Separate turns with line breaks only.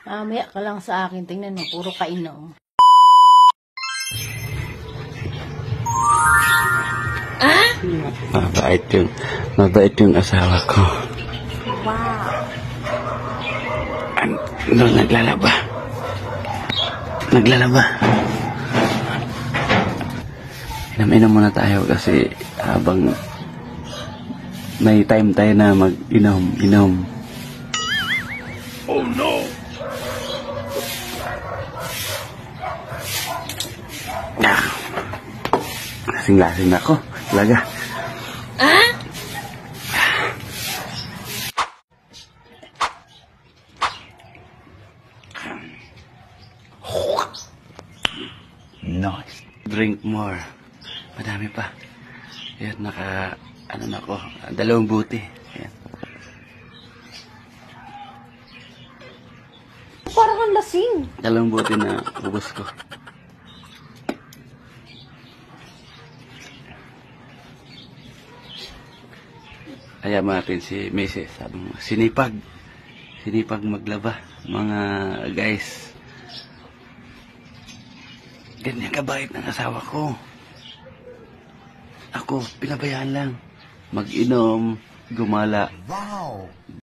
Mamaya ka lang sa akin. Tingnan mo, puro kainom.
Mabait yung asawa ko.
Wow.
Ano, naglalaba. Inom-inom muna tayo kasi habang may time tayo na mag-inom. Oh no! Lasing-lasing na ako. Talaga. Nice. Drink more. Madami pa. Ayan, ano na ako, 2 buti. Ayan.
Parang ang lasing.
2 buti na ubos ko. Ayaw natin si Mrs. Sabi mo, sinipag maglaba, mga guys. Ganyan kabait ng asawa ko. Ako, pinabayaan lang. Mag-inom, gumala. Wow!